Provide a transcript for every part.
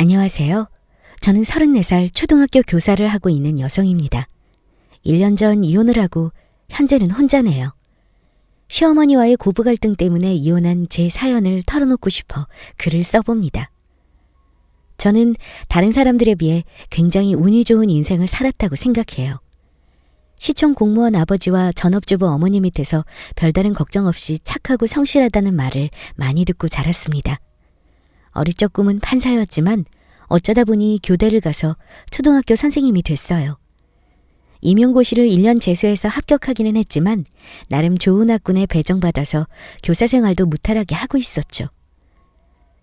안녕하세요. 저는 34살 초등학교 교사를 하고 있는 여성입니다. 1년 전 이혼을 하고 현재는 혼자네요. 시어머니와의 고부 갈등 때문에 이혼한 제 사연을 털어놓고 싶어 글을 써봅니다. 저는 다른 사람들에 비해 굉장히 운이 좋은 인생을 살았다고 생각해요. 시청 공무원 아버지와 전업주부 어머니 밑에서 별다른 걱정 없이 착하고 성실하다는 말을 많이 듣고 자랐습니다. 어릴 적 꿈은 판사였지만 어쩌다 보니 교대를 가서 초등학교 선생님이 됐어요. 임용고시를 1년 재수해서 합격하기는 했지만 나름 좋은 학군에 배정받아서 교사 생활도 무탈하게 하고 있었죠.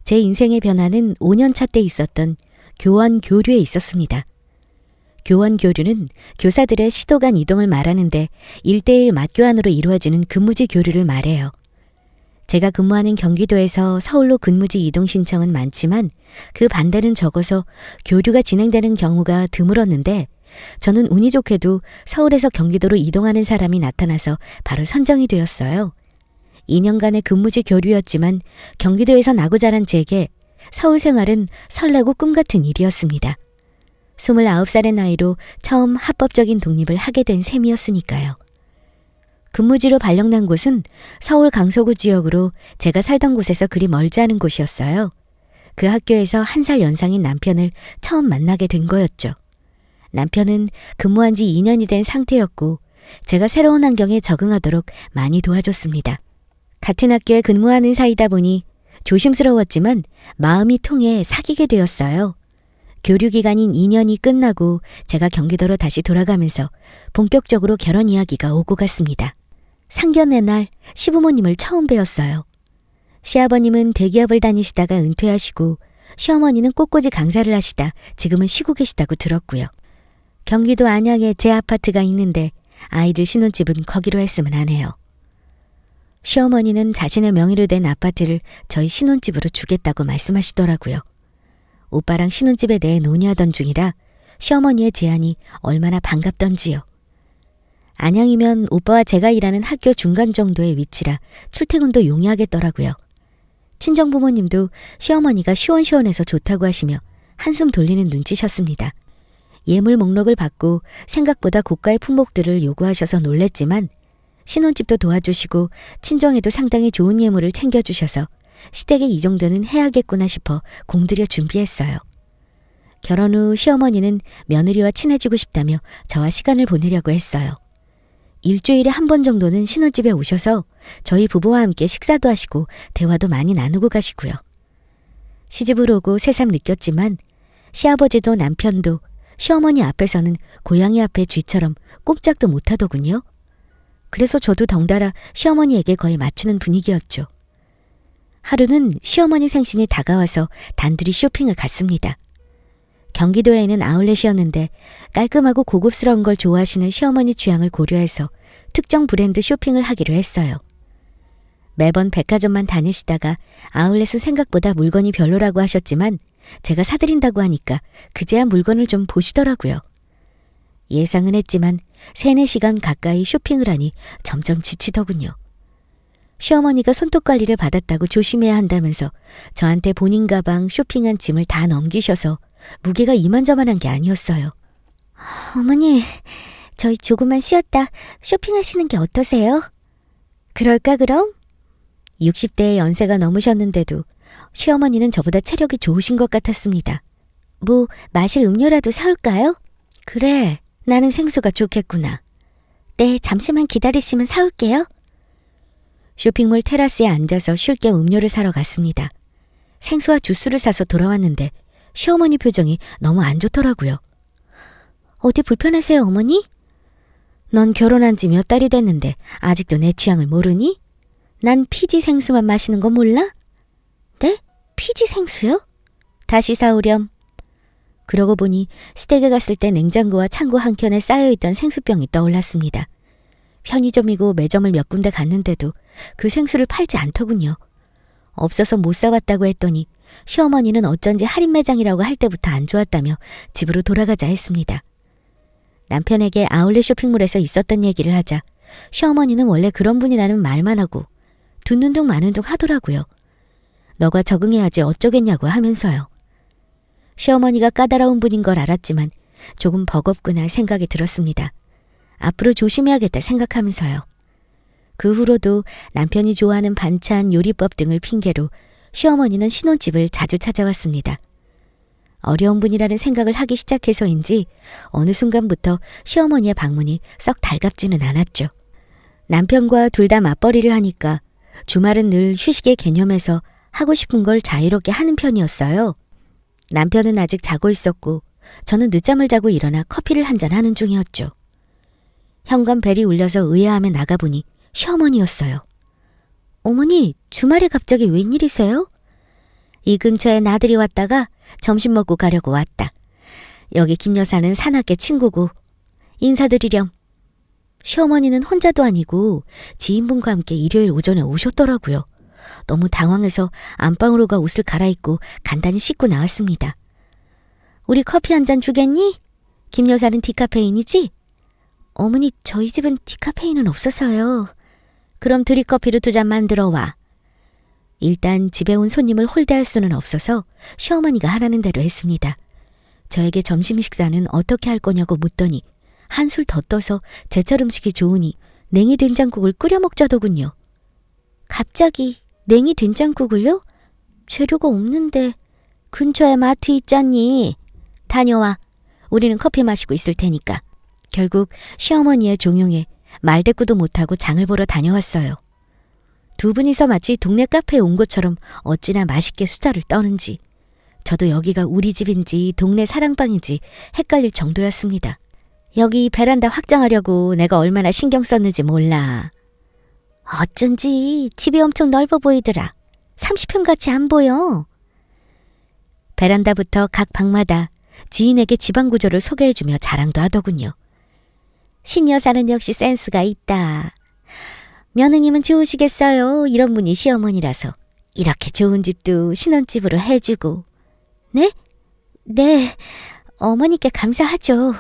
제 인생의 변화는 5년차 때 있었던 교원 교류에 있었습니다. 교원 교류는 교사들의 시도 간 이동을 말하는데 1:1 맞교환으로 이루어지는 근무지 교류를 말해요. 제가 근무하는 경기도에서 서울로 근무지 이동 신청은 많지만 그 반대는 적어서 교류가 진행되는 경우가 드물었는데 저는 운이 좋게도 서울에서 경기도로 이동하는 사람이 나타나서 바로 선정이 되었어요. 2년간의 근무지 교류였지만 경기도에서 나고 자란 제게 서울 생활은 설레고 꿈같은 일이었습니다. 29살의 나이로 처음 합법적인 독립을 하게 된 셈이었으니까요. 근무지로 발령난 곳은 서울 강서구 지역으로 제가 살던 곳에서 그리 멀지 않은 곳이었어요. 그 학교에서 1살 연상인 남편을 처음 만나게 된 거였죠. 남편은 근무한 지 2년이 된 상태였고 제가 새로운 환경에 적응하도록 많이 도와줬습니다. 같은 학교에 근무하는 사이다 보니 조심스러웠지만 마음이 통해 사귀게 되었어요. 교류 기간인 2년이 끝나고 제가 경기도로 다시 돌아가면서 본격적으로 결혼 이야기가 오고 갔습니다. 상견례 날 시부모님을 처음 뵈었어요. 시아버님은 대기업을 다니시다가 은퇴하시고 시어머니는 꽃꽂이 강사를 하시다 지금은 쉬고 계시다고 들었고요. 경기도 안양에 제 아파트가 있는데 아이들 신혼집은 거기로 했으면 하네요. 시어머니는 자신의 명의로 된 아파트를 저희 신혼집으로 주겠다고 말씀하시더라고요. 오빠랑 신혼집에 대해 논의하던 중이라 시어머니의 제안이 얼마나 반갑던지요. 안양이면 오빠와 제가 일하는 학교 중간 정도의 위치라 출퇴근도 용이하겠더라고요. 친정부모님도 시어머니가 시원시원해서 좋다고 하시며 한숨 돌리는 눈치셨습니다. 예물 목록을 받고 생각보다 고가의 품목들을 요구하셔서 놀랬지만 신혼집도 도와주시고 친정에도 상당히 좋은 예물을 챙겨주셔서 시댁에 이 정도는 해야겠구나 싶어 공들여 준비했어요. 결혼 후 시어머니는 며느리와 친해지고 싶다며 저와 시간을 보내려고 했어요. 일주일에 한 번 정도는 신혼집에 오셔서 저희 부부와 함께 식사도 하시고 대화도 많이 나누고 가시고요. 시집을 오고 새삼 느꼈지만 시아버지도 남편도 시어머니 앞에서는 고양이 앞에 쥐처럼 꼼짝도 못하더군요. 그래서 저도 덩달아 시어머니에게 거의 맞추는 분위기였죠. 하루는 시어머니 생신이 다가와서 단둘이 쇼핑을 갔습니다. 경기도에 있는 아울렛이었는데 깔끔하고 고급스러운 걸 좋아하시는 시어머니 취향을 고려해서 특정 브랜드 쇼핑을 하기로 했어요. 매번 백화점만 다니시다가 아울렛은 생각보다 물건이 별로라고 하셨지만 제가 사드린다고 하니까 그제야 물건을 좀 보시더라고요. 예상은 했지만 3-4시간 가까이 쇼핑을 하니 점점 지치더군요. 시어머니가 손톱 관리를 받았다고 조심해야 한다면서 저한테 본인 가방, 쇼핑한 짐을 다 넘기셔서 무게가 이만저만한 게 아니었어요. 어머니, 저희 조금만 쉬었다 쇼핑하시는 게 어떠세요? 그럴까 그럼? 60대의 연세가 넘으셨는데도 시어머니는 저보다 체력이 좋으신 것 같았습니다. 뭐 마실 음료라도 사올까요? 그래, 나는 생수가 좋겠구나. 네, 잠시만 기다리시면 사올게요. 쇼핑몰 테라스에 앉아서 쉴 겸 음료를 사러 갔습니다. 생수와 주스를 사서 돌아왔는데 시어머니 표정이 너무 안 좋더라고요. 어디 불편하세요, 어머니? 넌 결혼한 지 몇 달이 됐는데 아직도 내 취향을 모르니? 난 피지 생수만 마시는 거 몰라? 네? 피지 생수요? 다시 사오렴. 그러고 보니 시댁에 갔을 때 냉장고와 창고 한켠에 쌓여있던 생수병이 떠올랐습니다. 편의점이고 매점을 몇 군데 갔는데도 그 생수를 팔지 않더군요. 없어서 못 사왔다고 했더니 시어머니는 어쩐지 할인 매장이라고 할 때부터 안 좋았다며 집으로 돌아가자 했습니다. 남편에게 아울렛 쇼핑몰에서 있었던 얘기를 하자 시어머니는 원래 그런 분이라는 말만 하고 듣는 둥 마는 둥 하더라고요. 너가 적응해야지 어쩌겠냐고 하면서요. 시어머니가 까다로운 분인 걸 알았지만 조금 버겁구나 생각이 들었습니다. 앞으로 조심해야겠다 생각하면서요. 그 후로도 남편이 좋아하는 반찬, 요리법 등을 핑계로 시어머니는 신혼집을 자주 찾아왔습니다. 어려운 분이라는 생각을 하기 시작해서인지 어느 순간부터 시어머니의 방문이 썩 달갑지는 않았죠. 남편과 둘 다 맞벌이를 하니까 주말은 늘 휴식의 개념에서 하고 싶은 걸 자유롭게 하는 편이었어요. 남편은 아직 자고 있었고 저는 늦잠을 자고 일어나 커피를 한잔 하는 중이었죠. 현관벨이 울려서 의아함에 나가보니 시어머니였어요. 어머니, 주말에 갑자기 웬일이세요? 이 근처에 나들이 왔다가 점심 먹고 가려고 왔다. 여기 김 여사는 사납게 친구고 인사드리렴. 시어머니는 혼자도 아니고 지인분과 함께 일요일 오전에 오셨더라고요. 너무 당황해서 안방으로 가 옷을 갈아입고 간단히 씻고 나왔습니다. 우리 커피 한 잔 주겠니? 김 여사는 디카페인이지? 어머니, 저희 집은 디카페인은 없어서요. 그럼 드립커피로 2잔 만들어 와. 일단 집에 온 손님을 홀대할 수는 없어서 시어머니가 하라는 대로 했습니다. 저에게 점심 식사는 어떻게 할 거냐고 묻더니 한술 더 떠서 제철 음식이 좋으니 냉이 된장국을 끓여 먹자더군요. 갑자기 냉이 된장국을요? 재료가 없는데 근처에 마트 있잖니. 다녀와. 우리는 커피 마시고 있을 테니까. 결국 시어머니의 종용에 말대꾸도 못하고 장을 보러 다녀왔어요. 두 분이서 마치 동네 카페에 온 것처럼 어찌나 맛있게 수다를 떠는지 저도 여기가 우리 집인지 동네 사랑방인지 헷갈릴 정도였습니다. 여기 베란다 확장하려고 내가 얼마나 신경 썼는지 몰라. 어쩐지 집이 엄청 넓어 보이더라. 30평같이 안 보여. 베란다부터 각 방마다 지인에게 집안 구조를 소개해주며 자랑도 하더군요. 신여사는 역시 센스가 있다. 며느님은 좋으시겠어요. 이런 분이 시어머니라서 이렇게 좋은 집도 신혼집으로 해주고. 네? 네, 어머니께 감사하죠.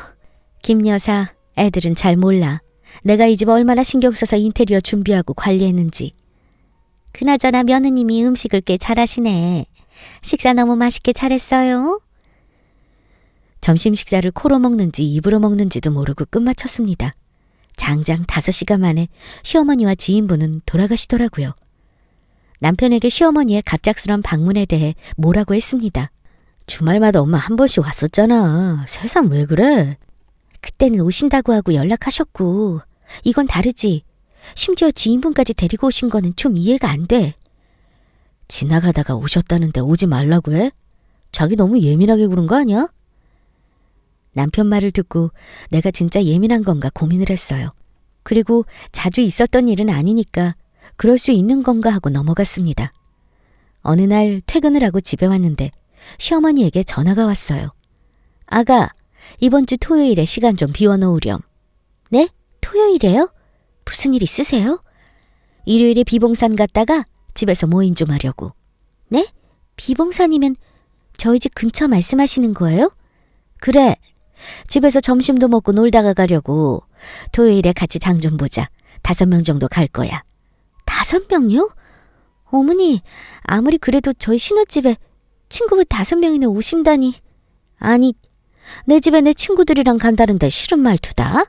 김여사, 애들은 잘 몰라. 내가 이 집 얼마나 신경 써서 인테리어 준비하고 관리했는지. 그나저나 며느님이 음식을 꽤 잘하시네. 식사 너무 맛있게 잘했어요. 점심 식사를 코로 먹는지 입으로 먹는지도 모르고 끝마쳤습니다. 장장 5시간 만에 시어머니와 지인분은 돌아가시더라고요. 남편에게 시어머니의 갑작스런 방문에 대해 뭐라고 했습니다. 주말마다 엄마 한 번씩 왔었잖아. 세상 왜 그래? 그때는 오신다고 하고 연락하셨고 이건 다르지. 심지어 지인분까지 데리고 오신 거는 좀 이해가 안 돼. 지나가다가 오셨다는데 오지 말라고 해? 자기 너무 예민하게 구른 거 아니야? 남편 말을 듣고 내가 진짜 예민한 건가 고민을 했어요. 그리고 자주 있었던 일은 아니니까 그럴 수 있는 건가 하고 넘어갔습니다. 어느 날 퇴근을 하고 집에 왔는데 시어머니에게 전화가 왔어요. 아가, 이번 주 토요일에 시간 좀 비워놓으렴. 네? 토요일에요? 무슨 일 있으세요? 일요일에 비봉산 갔다가 집에서 모임 좀 하려고. 네? 비봉산이면 저희 집 근처 말씀하시는 거예요? 그래. 집에서 점심도 먹고 놀다가 가려고. 토요일에 같이 장 좀 보자. 5명 정도 갈 거야. 5명요? 어머니, 아무리 그래도 저희 신혼집에 친구분 5명이나 오신다니. 아니, 내 집에 내 친구들이랑 간다는데 싫은 말투다.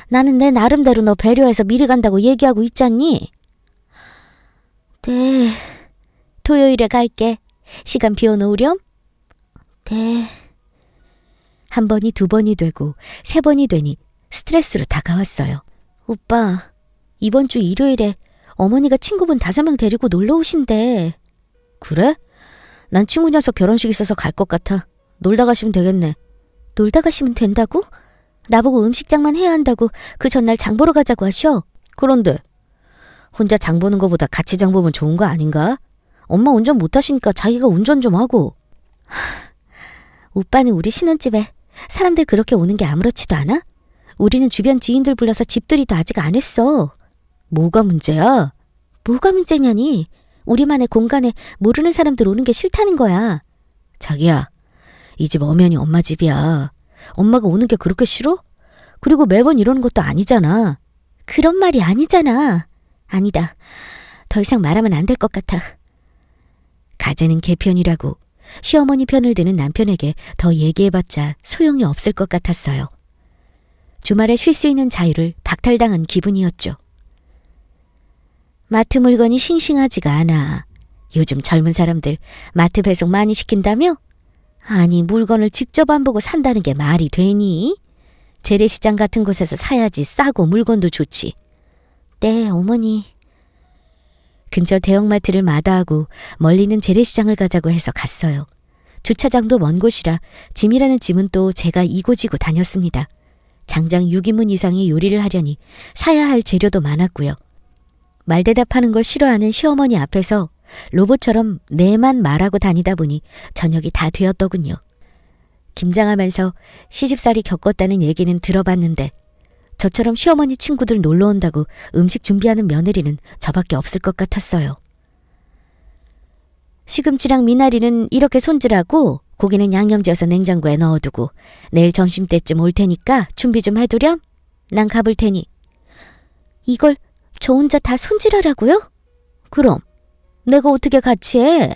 나는 내 나름대로 너 배려해서 미리 간다고 얘기하고 있잖니. 네, 토요일에 갈게. 시간 비워놓으렴? 네. 한 번이 2번이 되고 3번이 되니 스트레스로 다가왔어요. 오빠, 이번 주 일요일에 어머니가 친구분 5명 데리고 놀러 오신대. 그래? 난 친구 녀석 결혼식 있어서 갈 것 같아. 놀다 가시면 되겠네. 놀다 가시면 된다고? 나보고 음식장만 해야 한다고 그 전날 장 보러 가자고 하셔. 그런데 혼자 장 보는 거보다 같이 장 보면 좋은 거 아닌가? 엄마 운전 못하시니까 자기가 운전 좀 하고. 오빠는 우리 신혼집에 사람들 그렇게 오는 게 아무렇지도 않아? 우리는 주변 지인들 불러서 집들이도 아직 안 했어. 뭐가 문제야? 뭐가 문제냐니? 우리만의 공간에 모르는 사람들 오는 게 싫다는 거야. 자기야, 이 집 엄연히 엄마 집이야. 엄마가 오는 게 그렇게 싫어? 그리고 매번 이러는 것도 아니잖아. 그런 말이 아니잖아. 아니다. 더 이상 말하면 안 될 것 같아. 가재는 개편이라고 시어머니 편을 드는 남편에게 더 얘기해봤자 소용이 없을 것 같았어요. 주말에 쉴 수 있는 자유를 박탈당한 기분이었죠. 마트 물건이 싱싱하지가 않아. 요즘 젊은 사람들 마트 배송 많이 시킨다며? 아니, 물건을 직접 안 보고 산다는 게 말이 되니? 재래시장 같은 곳에서 사야지. 싸고 물건도 좋지. 네, 어머니. 근처 대형마트를 마다하고 멀리는 재래시장을 가자고 해서 갔어요. 주차장도 먼 곳이라 짐이라는 짐은 또 제가 이고지고 다녔습니다. 장장 6인분 이상의 요리를 하려니 사야 할 재료도 많았고요. 말대답하는 걸 싫어하는 시어머니 앞에서 로봇처럼 내만 말하고 다니다 보니 저녁이 다 되었더군요. 김장하면서 시집살이 겪었다는 얘기는 들어봤는데 저처럼 시어머니 친구들 놀러 온다고 음식 준비하는 며느리는 저밖에 없을 것 같았어요. 시금치랑 미나리는 이렇게 손질하고 고기는 양념지어서 냉장고에 넣어두고 내일 점심때쯤 올 테니까 준비 좀 해두렴. 난 가볼 테니. 이걸 저 혼자 다 손질하라고요? 그럼 내가 어떻게 같이 해?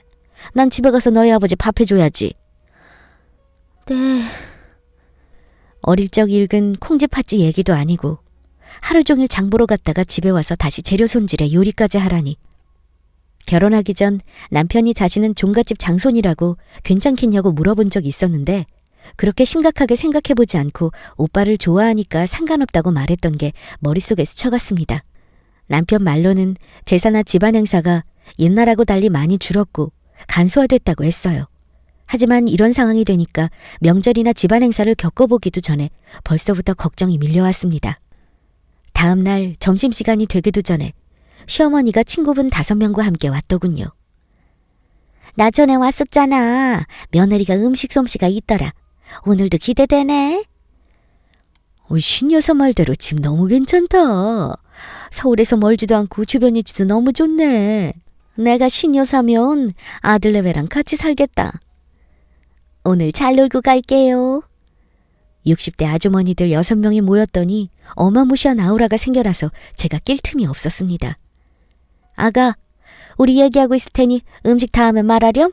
난 집에 가서 너희 아버지 밥 해줘야지. 네. 어릴 적 읽은 콩쥐 팥쥐 얘기도 아니고 하루 종일 장 보러 갔다가 집에 와서 다시 재료 손질에 요리까지 하라니. 결혼하기 전 남편이 자신은 종갓집 장손이라고 괜찮겠냐고 물어본 적이 있었는데 그렇게 심각하게 생각해보지 않고 오빠를 좋아하니까 상관없다고 말했던 게 머릿속에 스쳐갔습니다. 남편 말로는 제사나 집안 행사가 옛날하고 달리 많이 줄었고 간소화됐다고 했어요. 하지만 이런 상황이 되니까 명절이나 집안 행사를 겪어보기도 전에 벌써부터 걱정이 밀려왔습니다. 다음 날 점심시간이 되기도 전에 시어머니가 친구분 5명과 함께 왔더군요. 나 전에 왔었잖아. 며느리가 음식 솜씨가 있더라. 오늘도 기대되네. 신여사 말대로 집 너무 괜찮다. 서울에서 멀지도 않고 주변 위치도 너무 좋네. 내가 신여사면 아들내외랑 같이 살겠다. 오늘 잘 놀고 갈게요. 60대 아주머니들 6명이 모였더니 어마무시한 아우라가 생겨나서 제가 낄 틈이 없었습니다. 아가, 우리 얘기하고 있을 테니 음식 다 하면 말하렴?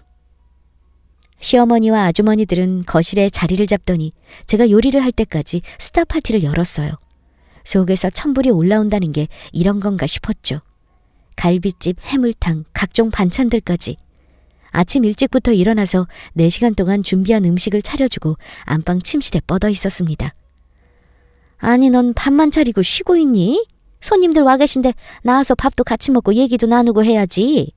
시어머니와 아주머니들은 거실에 자리를 잡더니 제가 요리를 할 때까지 수다 파티를 열었어요. 속에서 천불이 올라온다는 게 이런 건가 싶었죠. 갈비찜, 해물탕, 각종 반찬들까지. 아침 일찍부터 일어나서 4시간 동안 준비한 음식을 차려주고 안방 침실에 뻗어 있었습니다. 아니, 넌 밥만 차리고 쉬고 있니? 손님들 와 계신데 나와서 밥도 같이 먹고 얘기도 나누고 해야지.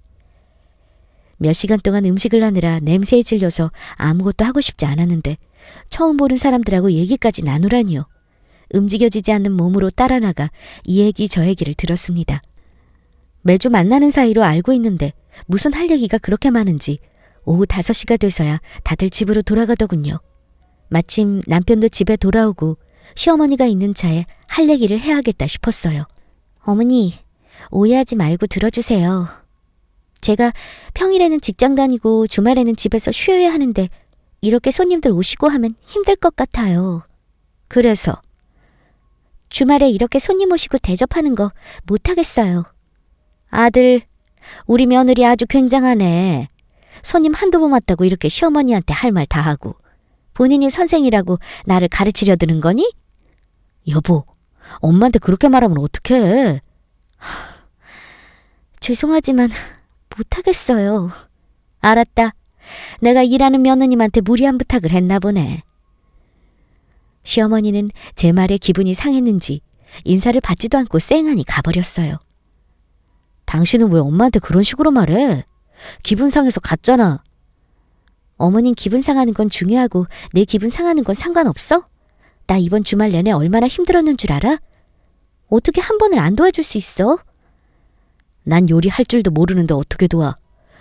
몇 시간 동안 음식을 하느라 냄새에 질려서 아무것도 하고 싶지 않았는데 처음 보는 사람들하고 얘기까지 나누라니요. 움직여지지 않는 몸으로 따라 나가 이 얘기 저 얘기를 들었습니다. 매주 만나는 사이로 알고 있는데 무슨 할 얘기가 그렇게 많은지 오후 5시가 돼서야 다들 집으로 돌아가더군요. 마침 남편도 집에 돌아오고 시어머니가 있는 차에 할 얘기를 해야겠다 싶었어요. 어머니, 오해하지 말고 들어주세요. 제가 평일에는 직장 다니고 주말에는 집에서 쉬어야 하는데 이렇게 손님들 오시고 하면 힘들 것 같아요. 그래서? 주말에 이렇게 손님 오시고 대접하는 거 못하겠어요. 아들, 우리 며느리 아주 굉장하네. 손님 한두 번 왔다고 이렇게 시어머니한테 할 말 다 하고 본인이 선생이라고 나를 가르치려 드는 거니? 여보, 엄마한테 그렇게 말하면 어떡해? 죄송하지만 못하겠어요. 알았다. 내가 일하는 며느님한테 무리한 부탁을 했나 보네. 시어머니는 제 말에 기분이 상했는지 인사를 받지도 않고 쌩하니 가버렸어요. 당신은 왜 엄마한테 그런 식으로 말해? 기분 상해서 갔잖아. 어머님 기분 상하는 건 중요하고 내 기분 상하는 건 상관없어? 나 이번 주말 내내 얼마나 힘들었는 줄 알아? 어떻게 한 번을 안 도와줄 수 있어? 난 요리할 줄도 모르는데 어떻게 도와.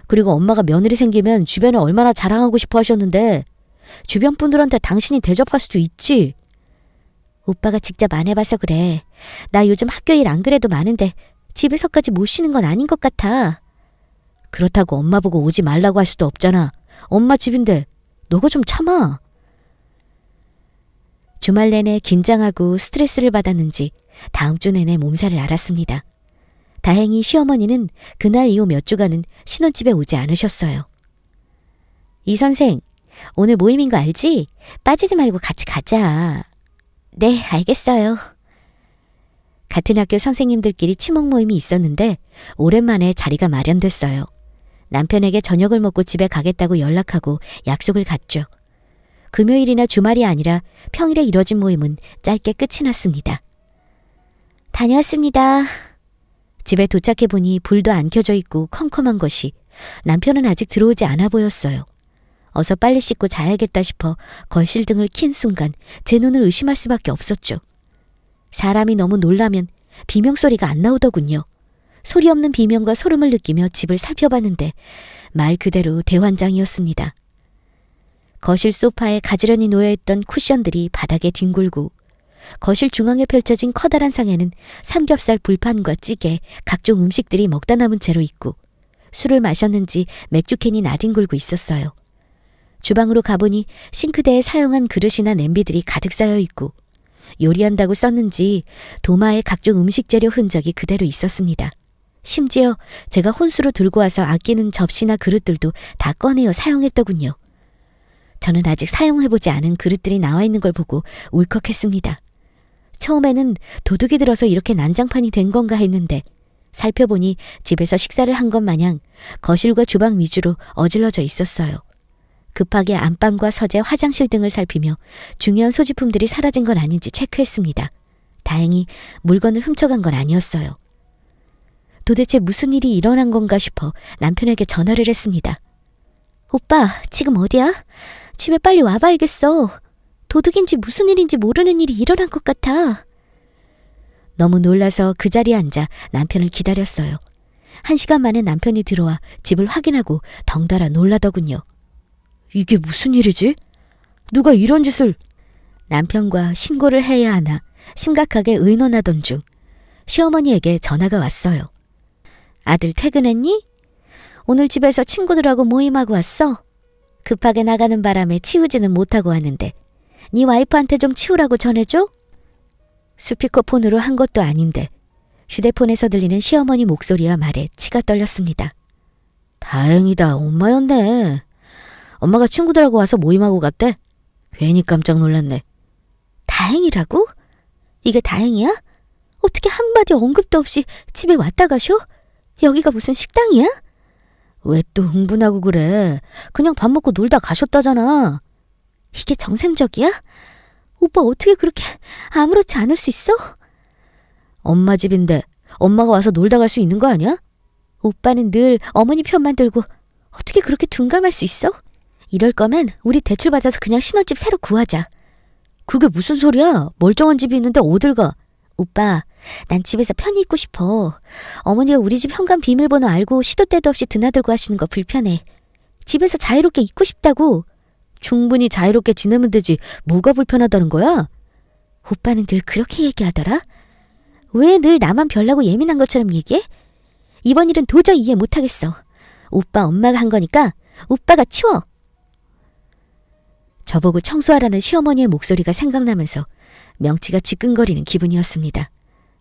그리고 엄마가 며느리 생기면 주변에 얼마나 자랑하고 싶어 하셨는데 주변 분들한테 당신이 대접할 수도 있지. 오빠가 직접 안 해봐서 그래. 나 요즘 학교 일 안 그래도 많은데 집에서까지 못 쉬는 건 아닌 것 같아. 그렇다고 엄마 보고 오지 말라고 할 수도 없잖아. 엄마 집인데 너가 좀 참아. 주말 내내 긴장하고 스트레스를 받았는지 다음 주 내내 몸살을 앓았습니다. 다행히 시어머니는 그날 이후 몇 주간은 신혼집에 오지 않으셨어요. 이 선생, 오늘 모임인 거 알지? 빠지지 말고 같이 가자. 네, 알겠어요. 같은 학교 선생님들끼리 치목 모임이 있었는데 오랜만에 자리가 마련됐어요. 남편에게 저녁을 먹고 집에 가겠다고 연락하고 약속을 갔죠. 금요일이나 주말이 아니라 평일에 이뤄진 모임은 짧게 끝이 났습니다. 다녀왔습니다. 집에 도착해보니 불도 안 켜져 있고 컴컴한 것이 남편은 아직 들어오지 않아 보였어요. 어서 빨리 씻고 자야겠다 싶어 거실 등을 킨 순간 제 눈을 의심할 수밖에 없었죠. 사람이 너무 놀라면 비명소리가 안 나오더군요. 소리 없는 비명과 소름을 느끼며 집을 살펴봤는데 말 그대로 대환장이었습니다. 거실 소파에 가지런히 놓여있던 쿠션들이 바닥에 뒹굴고 거실 중앙에 펼쳐진 커다란 상에는 삼겹살 불판과 찌개, 각종 음식들이 먹다 남은 채로 있고 술을 마셨는지 맥주캔이 나뒹굴고 있었어요. 주방으로 가보니 싱크대에 사용한 그릇이나 냄비들이 가득 쌓여 있고 요리한다고 썼는지 도마에 각종 음식 재료 흔적이 그대로 있었습니다. 심지어 제가 혼수로 들고 와서 아끼는 접시나 그릇들도 다 꺼내어 사용했더군요. 저는 아직 사용해보지 않은 그릇들이 나와 있는 걸 보고 울컥했습니다. 처음에는 도둑이 들어서 이렇게 난장판이 된 건가 했는데 살펴보니 집에서 식사를 한 것 마냥 거실과 주방 위주로 어질러져 있었어요. 급하게 안방과 서재, 화장실 등을 살피며 중요한 소지품들이 사라진 건 아닌지 체크했습니다. 다행히 물건을 훔쳐간 건 아니었어요. 도대체 무슨 일이 일어난 건가 싶어 남편에게 전화를 했습니다. 오빠, 지금 어디야? 집에 빨리 와봐야겠어. 도둑인지 무슨 일인지 모르는 일이 일어난 것 같아. 너무 놀라서 그 자리에 앉아 남편을 기다렸어요. 1시간 만에 남편이 들어와 집을 확인하고 덩달아 놀라더군요. 이게 무슨 일이지? 누가 이런 짓을... 남편과 신고를 해야 하나 심각하게 의논하던 중 시어머니에게 전화가 왔어요. 아들 퇴근했니? 오늘 집에서 친구들하고 모임하고 왔어. 급하게 나가는 바람에 치우지는 못하고 왔는데 네 와이프한테 좀 치우라고 전해줘? 스피커폰으로 한 것도 아닌데 휴대폰에서 들리는 시어머니 목소리와 말에 치가 떨렸습니다. 다행이다, 엄마였네. 엄마가 친구들하고 와서 모임하고 갔대. 괜히 깜짝 놀랐네. 다행이라고? 이게 다행이야? 어떻게 한마디 언급도 없이 집에 왔다 가셔? 여기가 무슨 식당이야? 왜 또 흥분하고 그래? 그냥 밥 먹고 놀다 가셨다잖아. 이게 정상적이야? 오빠 어떻게 그렇게 아무렇지 않을 수 있어? 엄마 집인데 엄마가 와서 놀다 갈 수 있는 거 아니야? 오빠는 늘 어머니 편만 들고 어떻게 그렇게 둔감할 수 있어? 이럴 거면 우리 대출 받아서 그냥 신혼집 새로 구하자. 그게 무슨 소리야? 멀쩡한 집이 있는데 어딜 가? 오빠, 난 집에서 편히 있고 싶어. 어머니가 우리 집 현관 비밀번호 알고 시도 때도 없이 드나들고 하시는 거 불편해. 집에서 자유롭게 있고 싶다고. 충분히 자유롭게 지내면 되지 뭐가 불편하다는 거야? 오빠는 늘 그렇게 얘기하더라. 왜 늘 나만 별나고 예민한 것처럼 얘기해? 이번 일은 도저히 이해 못하겠어. 오빠 엄마가 한 거니까 오빠가 치워. 저보고 청소하라는 시어머니의 목소리가 생각나면서 명치가 지끈거리는 기분이었습니다.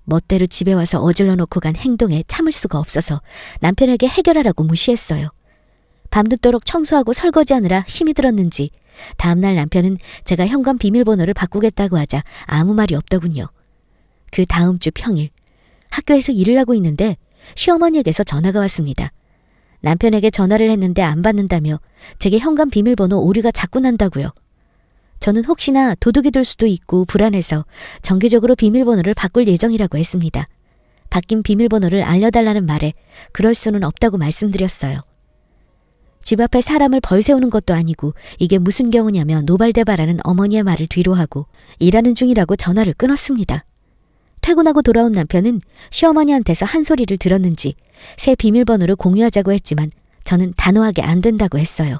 멋대로 집에 와서 어질러 놓고 간 행동에 참을 수가 없어서 남편에게 해결하라고 무시했어요. 밤늦도록 청소하고 설거지하느라 힘이 들었는지 다음날 남편은 제가 현관 비밀번호를 바꾸겠다고 하자 아무 말이 없더군요. 그 다음 주 평일 학교에서 일을 하고 있는데 시어머니에게서 전화가 왔습니다. 남편에게 전화를 했는데 안 받는다며 제게 현관 비밀번호 오류가 자꾸 난다고요. 저는 혹시나 도둑이 들 수도 있고 불안해서 정기적으로 비밀번호를 바꿀 예정이라고 했습니다. 바뀐 비밀번호를 알려달라는 말에 그럴 수는 없다고 말씀드렸어요. 집 앞에 사람을 벌 세우는 것도 아니고 이게 무슨 경우냐며 노발대발하는 어머니의 말을 뒤로하고 일하는 중이라고 전화를 끊었습니다. 퇴근하고 돌아온 남편은 시어머니한테서 한 소리를 들었는지 새 비밀번호를 공유하자고 했지만 저는 단호하게 안 된다고 했어요.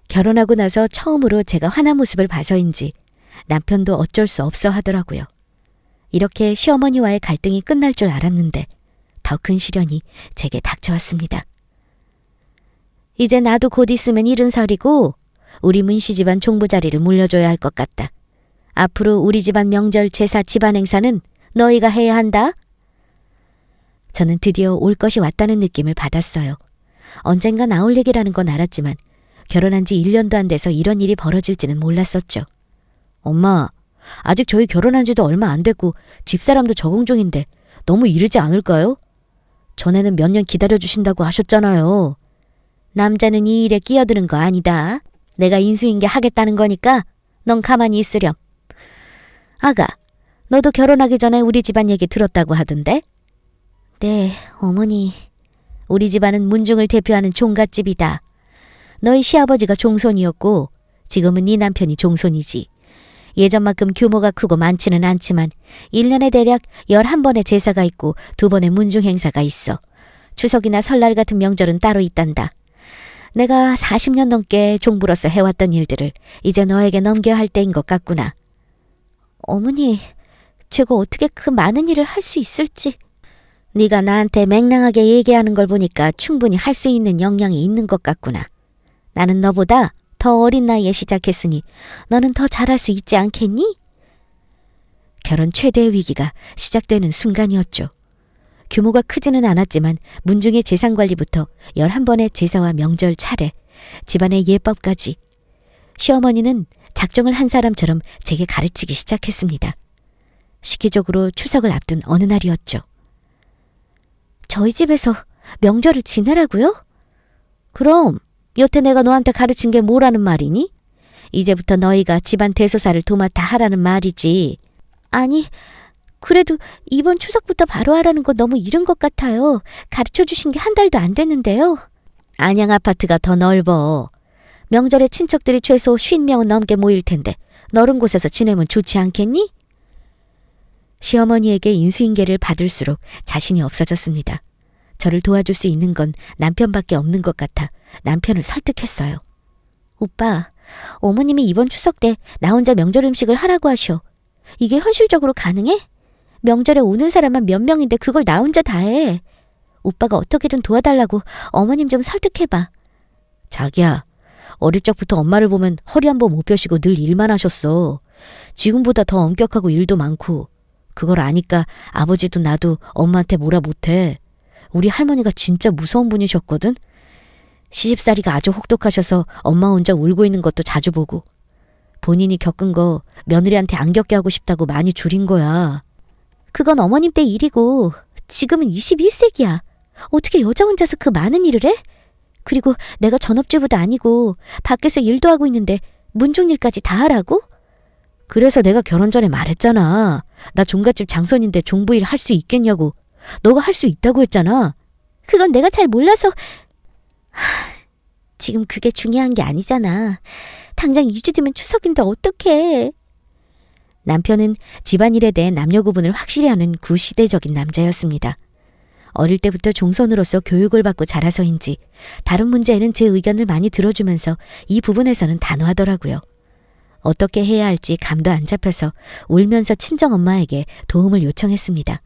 결혼하고 나서 처음으로 제가 화난 모습을 봐서인지 남편도 어쩔 수 없어 하더라고요. 이렇게 시어머니와의 갈등이 끝날 줄 알았는데 더 큰 시련이 제게 닥쳐왔습니다. 이제 나도 곧 있으면 70살이고 우리 문씨 집안 종부자리를 물려줘야 할 것 같다. 앞으로 우리 집안 명절, 제사, 집안 행사는 너희가 해야 한다. 저는 드디어 올 것이 왔다는 느낌을 받았어요. 언젠가 나올 얘기라는 건 알았지만 결혼한 지 1년도 안 돼서 이런 일이 벌어질지는 몰랐었죠. 엄마, 아직 저희 결혼한 지도 얼마 안 됐고 집사람도 적응 중인데 너무 이르지 않을까요? 전에는 몇 년 기다려주신다고 하셨잖아요. 남자는 이 일에 끼어드는 거 아니다. 내가 인수인계 하겠다는 거니까 넌 가만히 있으렴. 아가, 너도 결혼하기 전에 우리 집안 얘기 들었다고 하던데? 네, 어머니. 우리 집안은 문중을 대표하는 종갓집이다. 너희 시아버지가 종손이었고 지금은 네 남편이 종손이지. 예전만큼 규모가 크고 많지는 않지만 1년에 대략 11번의 제사가 있고 2번의 문중 행사가 있어. 추석이나 설날 같은 명절은 따로 있단다. 내가 40년 넘게 종부로서 해왔던 일들을 이제 너에게 넘겨야 할 때인 것 같구나. 어머니, 제가 어떻게 그 많은 일을 할 수 있을지. 네가 나한테 맹랑하게 얘기하는 걸 보니까 충분히 할 수 있는 역량이 있는 것 같구나. 나는 너보다 더 어린 나이에 시작했으니 너는 더 잘할 수 있지 않겠니? 결혼 최대의 위기가 시작되는 순간이었죠. 규모가 크지는 않았지만 문중의 재산관리부터 11번의 제사와 명절 차례, 집안의 예법까지 시어머니는 작정을 한 사람처럼 제게 가르치기 시작했습니다. 시기적으로 추석을 앞둔 어느 날이었죠. 저희 집에서 명절을 지내라고요? 그럼 여태 내가 너한테 가르친 게 뭐라는 말이니? 이제부터 너희가 집안 대소사를 도맡아 하라는 말이지. 아니, 그래도 이번 추석부터 바로 하라는 건 너무 이른 것 같아요. 가르쳐주신 게 한 달도 안 됐는데요. 안양 아파트가 더 넓어. 명절에 친척들이 최소 50명은 넘게 모일 텐데 넓은 곳에서 지내면 좋지 않겠니? 시어머니에게 인수인계를 받을수록 자신이 없어졌습니다. 저를 도와줄 수 있는 건 남편밖에 없는 것 같아 남편을 설득했어요. 오빠, 어머님이 이번 추석 때 나 혼자 명절 음식을 하라고 하셔. 이게 현실적으로 가능해? 명절에 오는 사람만 몇 명인데 그걸 나 혼자 다 해. 오빠가 어떻게든 도와달라고 어머님 좀 설득해봐. 자기야, 어릴 적부터 엄마를 보면 허리 한 번 못 펴시고 늘 일만 하셨어. 지금보다 더 엄격하고 일도 많고. 그걸 아니까 아버지도 나도 엄마한테 뭐라 못해. 우리 할머니가 진짜 무서운 분이셨거든. 시집살이가 아주 혹독하셔서 엄마 혼자 울고 있는 것도 자주 보고. 본인이 겪은 거 며느리한테 안 겪게 하고 싶다고 많이 줄인 거야. 그건 어머님 때 일이고 지금은 21세기야. 어떻게 여자 혼자서 그 많은 일을 해? 그리고 내가 전업주부도 아니고 밖에서 일도 하고 있는데 문중일까지 다 하라고? 그래서 내가 결혼 전에 말했잖아. 나 종갓집 장손인데 종부일 할 수 있겠냐고. 너가 할 수 있다고 했잖아. 그건 내가 잘 몰라서. 지금 그게 중요한 게 아니잖아. 당장 2주 뒤면 추석인데 어떡해. 남편은 집안일에 대해 남녀 구분을 확실히 하는 구시대적인 남자였습니다. 어릴 때부터 종손으로서 교육을 받고 자라서인지 다른 문제에는 제 의견을 많이 들어주면서 이 부분에서는 단호하더라고요. 어떻게 해야 할지 감도 안 잡혀서 울면서 친정엄마에게 도움을 요청했습니다.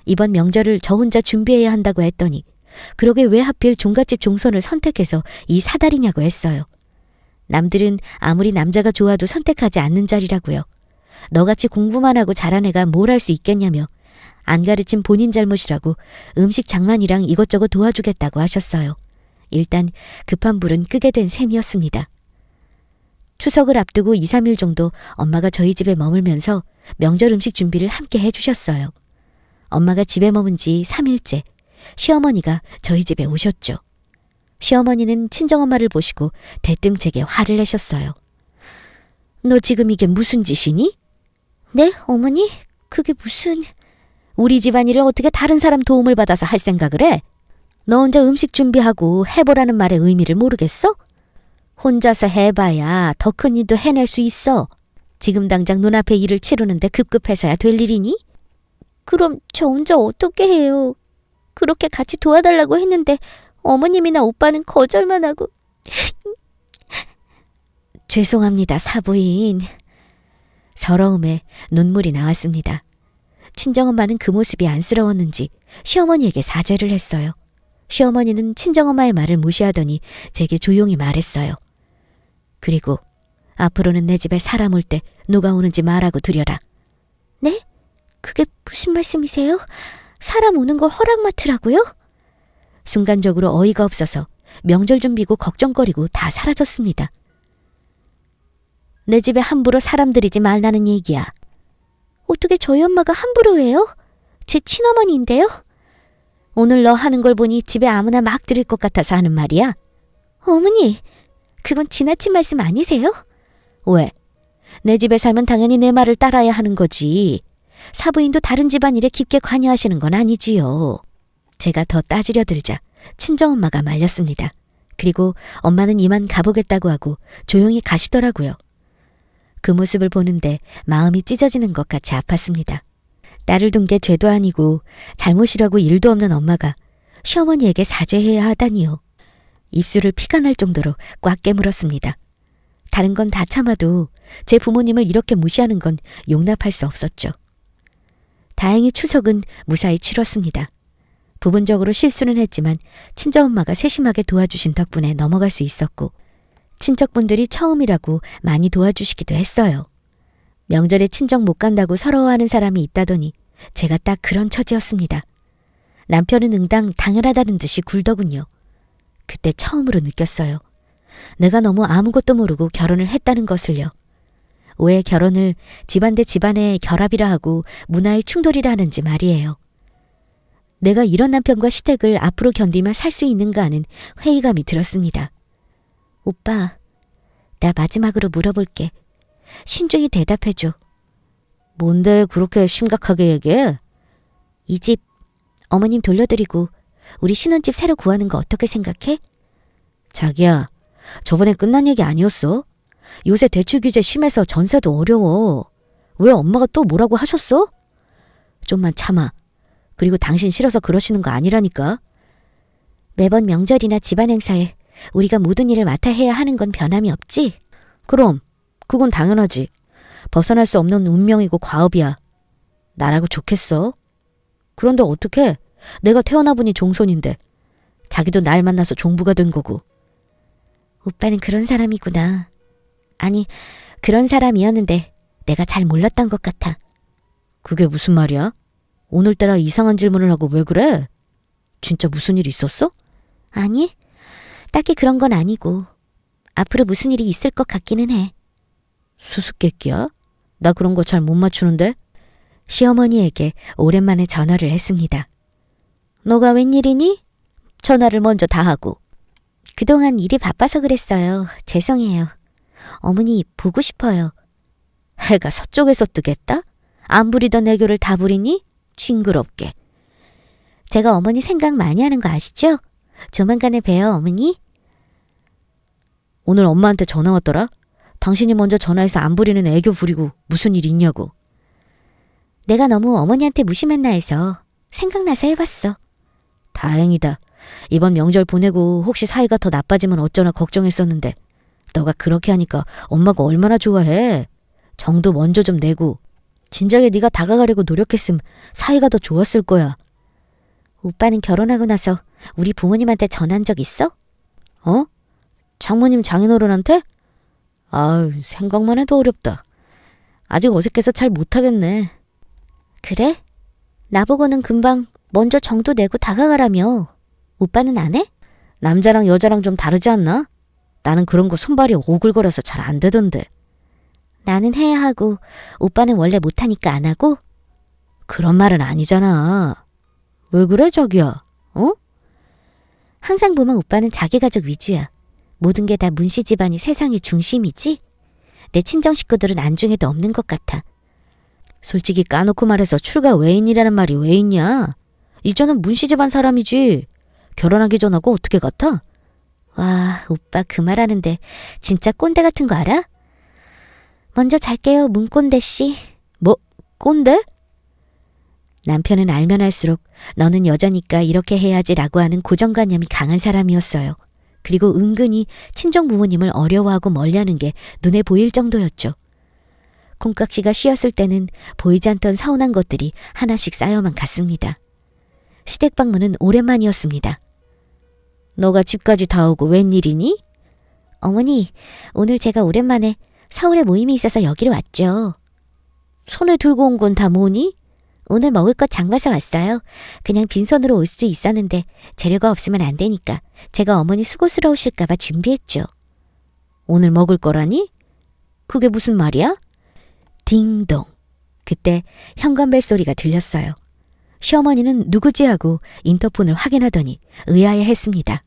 이번 명절을 저 혼자 준비해야 한다고 했더니 그러게 왜 하필 종갓집 종손을 선택해서 이 사달이냐고 했어요. 남들은 아무리 남자가 좋아도 선택하지 않는 자리라고요. 너같이 공부만 하고 자란 애가 뭘 할 수 있겠냐며 안 가르친 본인 잘못이라고 음식 장만이랑 이것저것 도와주겠다고 하셨어요. 일단 급한 불은 끄게 된 셈이었습니다. 추석을 앞두고 2, 3일 정도 엄마가 저희 집에 머물면서 명절 음식 준비를 함께 해주셨어요. 엄마가 집에 머문 지 3일째 시어머니가 저희 집에 오셨죠. 시어머니는 친정엄마를 보시고 대뜸 제게 화를 내셨어요. 너 지금 이게 무슨 짓이니? 네, 어머니? 그게 무슨... 우리 집안일을 어떻게 다른 사람 도움을 받아서 할 생각을 해? 너 혼자 음식 준비하고 해보라는 말의 의미를 모르겠어? 혼자서 해봐야 더 큰 일도 해낼 수 있어. 지금 당장 눈앞에 일을 치르는데 급급해서야 될 일이니? 그럼 저 혼자 어떻게 해요? 그렇게 같이 도와달라고 했는데 어머님이나 오빠는 거절만 하고... 죄송합니다, 사부인. 서러움에 눈물이 나왔습니다. 친정엄마는 그 모습이 안쓰러웠는지 시어머니에게 사죄를 했어요. 시어머니는 친정엄마의 말을 무시하더니 제게 조용히 말했어요. 그리고 앞으로는 내 집에 사람 올 때 누가 오는지 말하고 드려라. 네? 그게 무슨 말씀이세요? 사람 오는 걸 허락 맡으라고요? 순간적으로 어이가 없어서 명절 준비고 걱정거리고 다 사라졌습니다. 내 집에 함부로 사람 들이지 말라는 얘기야. 어떻게 저희 엄마가 함부로 해요? 제 친어머니인데요? 오늘 너 하는 걸 보니 집에 아무나 막 들일 것 같아서 하는 말이야. 어머니, 그건 지나친 말씀 아니세요? 왜? 내 집에 살면 당연히 내 말을 따라야 하는 거지. 사부인도 다른 집안일에 깊게 관여하시는 건 아니지요. 제가 더 따지려 들자 친정엄마가 말렸습니다. 그리고 엄마는 이만 가보겠다고 하고 조용히 가시더라고요. 그 모습을 보는데 마음이 찢어지는 것 같이 아팠습니다. 딸을 둔 게 죄도 아니고 잘못이라고 일도 없는 엄마가 시어머니에게 사죄해야 하다니요. 입술을 피가 날 정도로 꽉 깨물었습니다. 다른 건 다 참아도 제 부모님을 이렇게 무시하는 건 용납할 수 없었죠. 다행히 추석은 무사히 치렀습니다. 부분적으로 실수는 했지만 친정엄마가 세심하게 도와주신 덕분에 넘어갈 수 있었고 친척분들이 처음이라고 많이 도와주시기도 했어요. 명절에 친정 못 간다고 서러워하는 사람이 있다더니 제가 딱 그런 처지였습니다. 남편은 응당 당연하다는 듯이 굴더군요. 그때 처음으로 느꼈어요. 내가 너무 아무것도 모르고 결혼을 했다는 것을요. 왜 결혼을 집안 대 집안의 결합이라 하고 문화의 충돌이라 하는지 말이에요. 내가 이런 남편과 시댁을 앞으로 견디며 살 수 있는가 하는 회의감이 들었습니다. 오빠, 나 마지막으로 물어볼게. 신중히 대답해줘. 뭔데 그렇게 심각하게 얘기해? 이 집 어머님 돌려드리고 우리 신혼집 새로 구하는 거 어떻게 생각해? 자기야, 저번에 끝난 얘기 아니었어? 요새 대출 규제 심해서 전세도 어려워. 왜 엄마가 또 뭐라고 하셨어? 좀만 참아. 그리고 당신 싫어서 그러시는 거 아니라니까. 매번 명절이나 집안 행사에 우리가 모든 일을 맡아 해야 하는 건 변함이 없지? 그럼 그건 당연하지. 벗어날 수 없는 운명이고 과업이야. 나라고 좋겠어? 그런데 어떡해? 내가 태어나 보니 종손인데. 자기도 날 만나서 종부가 된 거고. 오빠는 그런 사람이구나. 아니, 그런 사람이었는데 내가 잘 몰랐던 것 같아. 그게 무슨 말이야? 오늘따라 이상한 질문을 하고 왜 그래? 진짜 무슨 일 있었어? 아니, 딱히 그런 건 아니고 앞으로 무슨 일이 있을 것 같기는 해. 수수께끼야? 나 그런 거 잘 못 맞추는데? 시어머니에게 오랜만에 전화를 했습니다. 너가 웬일이니? 전화를 먼저 다 하고. 그동안 일이 바빠서 그랬어요. 죄송해요. 어머니 보고 싶어요. 해가 서쪽에서 뜨겠다? 안 부리던 애교를 다 부리니? 징그럽게. 제가 어머니 생각 많이 하는 거 아시죠? 조만간에 봬요, 어머니. 오늘 엄마한테 전화 왔더라? 당신이 먼저 전화해서 안 부리는 애교 부리고 무슨 일 있냐고. 내가 너무 어머니한테 무심했나 해서 생각나서 해봤어. 다행이다. 이번 명절 보내고 혹시 사이가 더 나빠지면 어쩌나 걱정했었는데 너가 그렇게 하니까 엄마가 얼마나 좋아해. 정도 먼저 좀 내고. 진작에 네가 다가가려고 노력했음 사이가 더 좋았을 거야. 오빠는 결혼하고 나서 우리 부모님한테 전한 적 있어? 어? 장모님 장인어른한테? 아유, 생각만 해도 어렵다. 아직 어색해서 잘 못하겠네. 그래? 나보고는 금방 먼저 정도 내고 다가가라며. 오빠는 안 해? 남자랑 여자랑 좀 다르지 않나? 나는 그런 거 손발이 오글거려서 잘 안 되던데. 나는 해야 하고 오빠는 원래 못하니까 안 하고? 그런 말은 아니잖아. 왜 그래 자기야? 어? 항상 보면 오빠는 자기 가족 위주야. 모든 게 다 문씨 집안이 세상의 중심이지? 내 친정 식구들은 안중에도 없는 것 같아. 솔직히 까놓고 말해서 출가 외인이라는 말이 왜 있냐? 이제는 문씨 집안 사람이지. 결혼하기 전하고 어떻게 같아? 와, 오빠 그 말하는데 진짜 꼰대 같은 거 알아? 먼저 잘게요, 문꼰대씨. 뭐? 꼰대? 남편은 알면 할수록 너는 여자니까 이렇게 해야지라고 하는 고정관념이 강한 사람이었어요. 그리고 은근히 친정 부모님을 어려워하고 멀리하는 게 눈에 보일 정도였죠. 콩깍지가 씌었을 때는 보이지 않던 서운한 것들이 하나씩 쌓여만 갔습니다. 시댁 방문은 오랜만이었습니다. 너가 집까지 다 오고 웬일이니? 어머니, 오늘 제가 오랜만에 서울에 모임이 있어서 여기로 왔죠. 손에 들고 온 건 다 뭐니? 오늘 먹을 것 장 봐서 왔어요. 그냥 빈손으로 올 수도 있었는데 재료가 없으면 안 되니까 제가 어머니 수고스러우실까 봐 준비했죠. 오늘 먹을 거라니? 그게 무슨 말이야? 딩동. 그때 현관벨 소리가 들렸어요. 시어머니는 누구지 하고 인터폰을 확인하더니 의아해했습니다.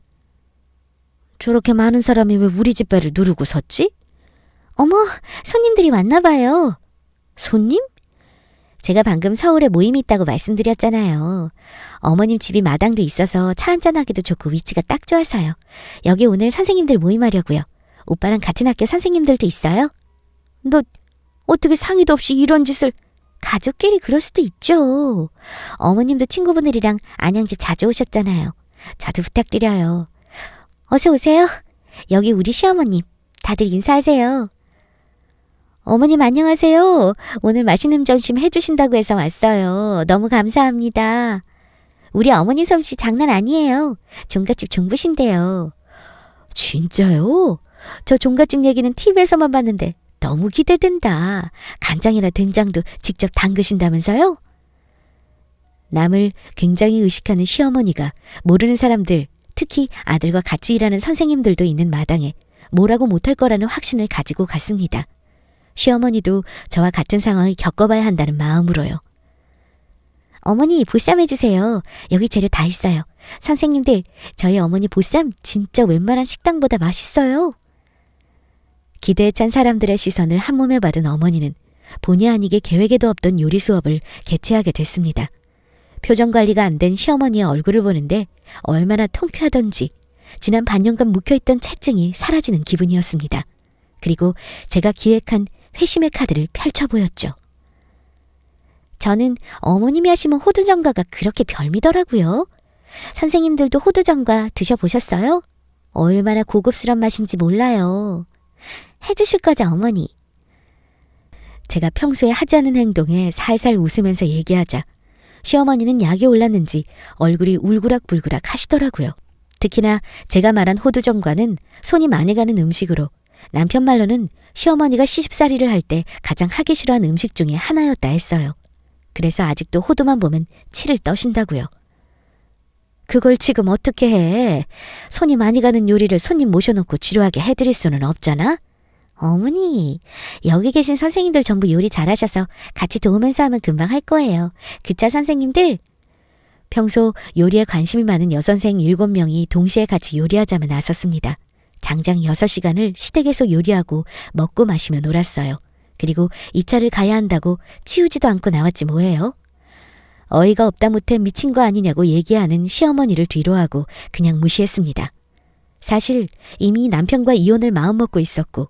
저렇게 많은 사람이 왜 우리 집 배를 누르고 섰지? 어머, 손님들이 왔나 봐요. 손님? 제가 방금 서울에 모임이 있다고 말씀드렸잖아요. 어머님 집이 마당도 있어서 차 한잔하기도 좋고 위치가 딱 좋아서요. 여기 오늘 선생님들 모임하려고요. 오빠랑 같은 학교 선생님들도 있어요? 너 어떻게 상의도 없이 이런 짓을... 가족끼리 그럴 수도 있죠. 어머님도 친구분들이랑 안양집 자주 오셨잖아요. 자주 부탁드려요. 어서 오세요. 여기 우리 시어머님. 다들 인사하세요. 어머님 안녕하세요. 오늘 맛있는 점심 해주신다고 해서 왔어요. 너무 감사합니다. 우리 어머니 솜씨 장난 아니에요. 종갓집 종부신데요. 진짜요? 저 종갓집 얘기는 TV에서만 봤는데 너무 기대된다. 간장이나 된장도 직접 담그신다면서요? 남을 굉장히 의식하는 시어머니가 모르는 사람들, 특히 아들과 같이 일하는 선생님들도 있는 마당에 뭐라고 못할 거라는 확신을 가지고 갔습니다. 시어머니도 저와 같은 상황을 겪어봐야 한다는 마음으로요. 어머니 보쌈 해주세요. 여기 재료 다 있어요. 선생님들, 저희 어머니 보쌈 진짜 웬만한 식당보다 맛있어요. 기대에 찬 사람들의 시선을 한몸에 받은 어머니는 본의 아니게 계획에도 없던 요리 수업을 개최하게 됐습니다. 표정 관리가 안 된 시어머니의 얼굴을 보는데 얼마나 통쾌하던지 지난 반년간 묵혀있던 체증이 사라지는 기분이었습니다. 그리고 제가 기획한 회심의 카드를 펼쳐 보였죠. 저는 어머님이 하시면 호두전과가 그렇게 별미더라고요. 선생님들도 호두전과 드셔보셨어요? 얼마나 고급스러운 맛인지 몰라요. 해주실 거죠, 어머니? 제가 평소에 하지 않은 행동에 살살 웃으면서 얘기하자 시어머니는 약이 올랐는지 얼굴이 울그락불그락 하시더라고요. 특히나 제가 말한 호두전과는 손이 많이 가는 음식으로 남편 말로는 시어머니가 시집살이를 할 때 가장 하기 싫어하는 음식 중에 하나였다 했어요. 그래서 아직도 호두만 보면 치를 떠신다고요. 그걸 지금 어떻게 해? 손이 많이 가는 요리를 손님 모셔놓고 지루하게 해드릴 수는 없잖아? 어머니, 여기 계신 선생님들 전부 요리 잘하셔서 같이 도우면서 하면 금방 할 거예요. 그쵸, 선생님들? 평소 요리에 관심이 많은 여선생 7명이 동시에 같이 요리하자며 나섰습니다. 장장 6시간을 시댁에서 요리하고 먹고 마시며 놀았어요. 그리고 2차를 가야 한다고 치우지도 않고 나왔지 뭐예요? 어이가 없다 못해 미친 거 아니냐고 얘기하는 시어머니를 뒤로하고 그냥 무시했습니다. 사실 이미 남편과 이혼을 마음먹고 있었고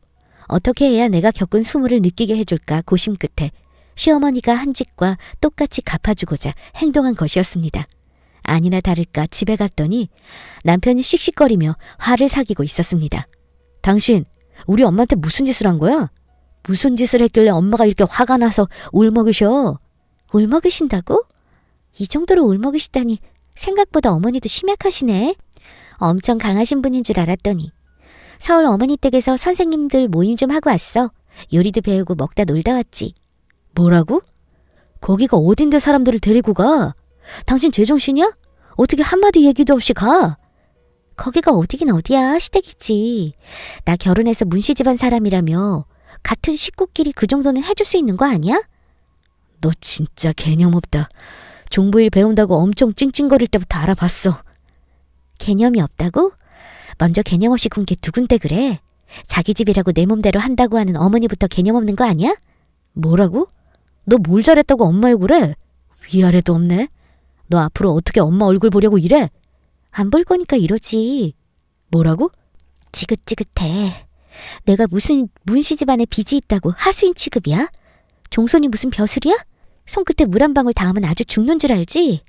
어떻게 해야 내가 겪은 수모를 느끼게 해줄까 고심 끝에 시어머니가 한 짓과 똑같이 갚아주고자 행동한 것이었습니다. 아니나 다를까 집에 갔더니 남편이 씩씩거리며 화를 사귀고 있었습니다. 당신 우리 엄마한테 무슨 짓을 한 거야? 무슨 짓을 했길래 엄마가 이렇게 화가 나서 울먹이셔? 울먹이신다고? 이 정도로 울먹이시다니 생각보다 어머니도 심약하시네. 엄청 강하신 분인 줄 알았더니 서울 어머니 댁에서 선생님들 모임 좀 하고 왔어. 요리도 배우고 먹다 놀다 왔지. 뭐라고? 거기가 어딘데 사람들을 데리고 가? 당신 제정신이야? 어떻게 한마디 얘기도 없이 가? 거기가 어디긴 어디야. 시댁이지. 나 결혼해서 문씨 집안 사람이라며 같은 식구끼리 그 정도는 해줄 수 있는 거 아니야? 너 진짜 개념 없다. 종부일 배운다고 엄청 찡찡거릴 때부터 알아봤어. 개념이 없다고? 먼저 개념 없이 군 게 누군데 그래? 자기 집이라고 내 몸대로 한다고 하는 어머니부터 개념 없는 거 아니야? 뭐라고? 너 뭘 잘했다고 엄마 욕을 해? 위아래도 없네. 너 앞으로 어떻게 엄마 얼굴 보려고 이래? 안 볼 거니까 이러지. 뭐라고? 지긋지긋해. 내가 무슨 문씨 집안에 빚이 있다고 하수인 취급이야? 종손이 무슨 벼슬이야? 손끝에 물 한 방울 닿으면 아주 죽는 줄 알지?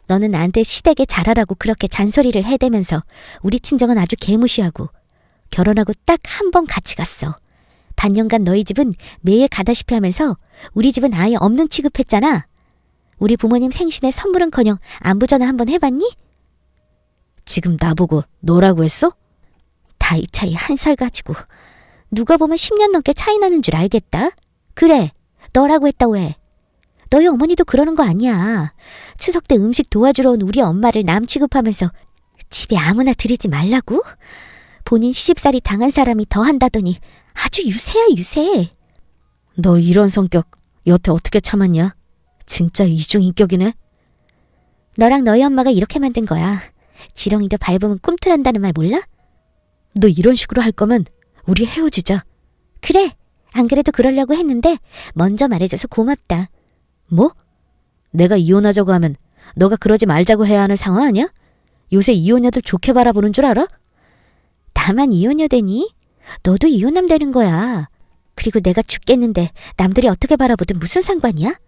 너는 나한테 시댁에 잘하라고 그렇게 잔소리를 해대면서 우리 친정은 아주 개무시하고 결혼하고 딱 한 번 같이 갔어. 반년간 너희 집은 매일 가다시피 하면서 우리 집은 아예 없는 취급했잖아. 우리 부모님 생신에 선물은커녕 안부 전화 한번 해봤니? 지금 나보고 너라고 했어? 나이 차이 1살 가지고 누가 보면 10년 넘게 차이 나는 줄 알겠다. 그래, 너라고 했다 왜? 너희 어머니도 그러는 거 아니야. 추석 때 음식 도와주러 온 우리 엄마를 남 취급하면서 집에 아무나 들이지 말라고? 본인 시집살이 당한 사람이 더 한다더니 아주 유세야, 유세. 너 이런 성격 여태 어떻게 참았냐? 진짜 이중인격이네. 너랑 너희 엄마가 이렇게 만든 거야. 지렁이도 밟으면 꿈틀한다는 말 몰라? 너 이런 식으로 할 거면 우리 헤어지자. 그래. 안 그래도 그러려고 했는데 먼저 말해줘서 고맙다. 뭐? 내가 이혼하자고 하면 너가 그러지 말자고 해야 하는 상황 아니야? 요새 이혼녀들 좋게 바라보는 줄 알아? 나만 이혼녀 되니? 너도 이혼남 되는 거야. 그리고 내가 죽겠는데 남들이 어떻게 바라보든 무슨 상관이야?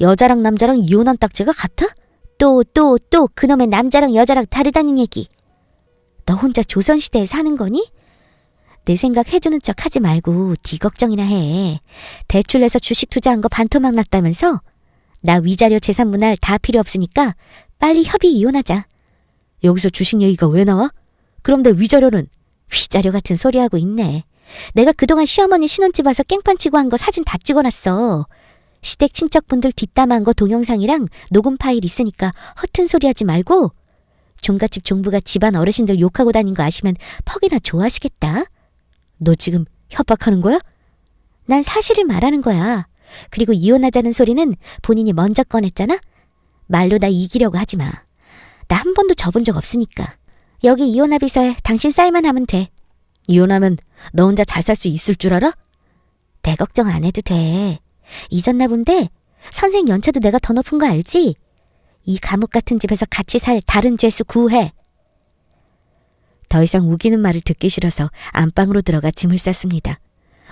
여자랑 남자랑 이혼한 딱지가 같아? 또 그놈의 남자랑 여자랑 다르다는 얘기. 너 혼자 조선시대에 사는 거니? 내 생각 해주는 척 하지 말고 네 걱정이나 해. 대출 내서 주식 투자한 거 반토막 났다면서? 나 위자료 재산 분할 다 필요 없으니까 빨리 협의 이혼하자. 여기서 주식 얘기가 왜 나와? 그럼 내 위자료는? 위자료 같은 소리 하고 있네. 내가 그동안 시어머니 신혼집 와서 깽판 치고 한 거 사진 다 찍어놨어. 시댁 친척분들 뒷담화한 거 동영상이랑 녹음 파일 있으니까 허튼 소리 하지 말고. 종갓집 종부가 집안 어르신들 욕하고 다닌 거 아시면 퍽이나 좋아하시겠다. 너 지금 협박하는 거야? 난 사실을 말하는 거야. 그리고 이혼하자는 소리는 본인이 먼저 꺼냈잖아? 말로 나 이기려고 하지 마. 나 한 번도 져본 적 없으니까. 여기 이혼합의서에 당신 사인만 하면 돼. 이혼하면 너 혼자 잘 살 수 있을 줄 알아? 내 걱정 안 해도 돼. 잊었나 본데 선생 연차도 내가 더 높은 거 알지? 이 감옥 같은 집에서 같이 살 다른 죄수 구해. 더 이상 우기는 말을 듣기 싫어서 안방으로 들어가 짐을 쌌습니다.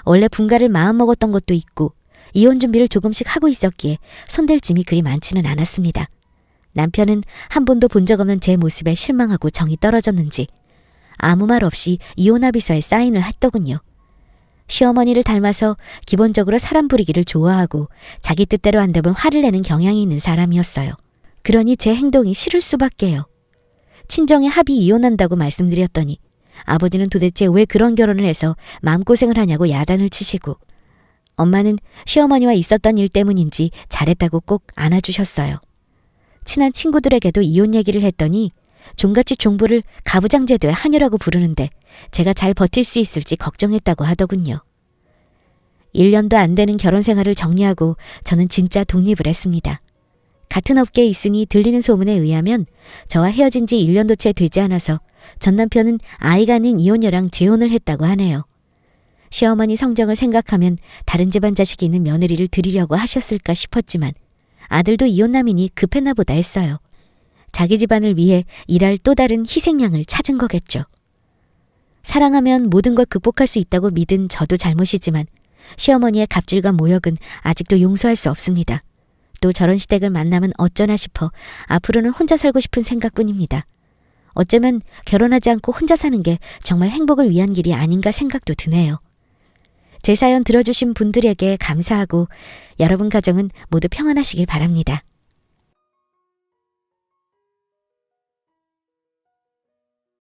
원래 분가를 마음먹었던 것도 있고 이혼 준비를 조금씩 하고 있었기에 손댈 짐이 그리 많지는 않았습니다. 남편은 한 번도 본 적 없는 제 모습에 실망하고 정이 떨어졌는지 아무 말 없이 이혼합의서에 사인을 했더군요. 시어머니를 닮아서 기본적으로 사람 부리기를 좋아하고 자기 뜻대로 안 되면 화를 내는 경향이 있는 사람이었어요. 그러니 제 행동이 싫을 수밖에요. 친정에 합의 이혼한다고 말씀드렸더니 아버지는 도대체 왜 그런 결혼을 해서 마음고생을 하냐고 야단을 치시고 엄마는 시어머니와 있었던 일 때문인지 잘했다고 꼭 안아주셨어요. 친한 친구들에게도 이혼 얘기를 했더니 종갓집 종부를 가부장제도의 한유라고 부르는데 제가 잘 버틸 수 있을지 걱정했다고 하더군요. 1년도 안 되는 결혼 생활을 정리하고 저는 진짜 독립을 했습니다. 같은 업계에 있으니 들리는 소문에 의하면 저와 헤어진 지 1년도 채 되지 않아서 전 남편은 아이가 아닌 이혼녀랑 재혼을 했다고 하네요. 시어머니 성정을 생각하면 다른 집안 자식이 있는 며느리를 드리려고 하셨을까 싶었지만 아들도 이혼남이니 급했나 보다 했어요. 자기 집안을 위해 일할 또 다른 희생양을 찾은 거겠죠. 사랑하면 모든 걸 극복할 수 있다고 믿은 저도 잘못이지만 시어머니의 갑질과 모욕은 아직도 용서할 수 없습니다. 또 저런 시댁을 만나면 어쩌나 싶어 앞으로는 혼자 살고 싶은 생각뿐입니다. 어쩌면 결혼하지 않고 혼자 사는 게 정말 행복을 위한 길이 아닌가 생각도 드네요. 제 사연 들어주신 분들에게 감사하고 여러분 가정은 모두 평안하시길 바랍니다.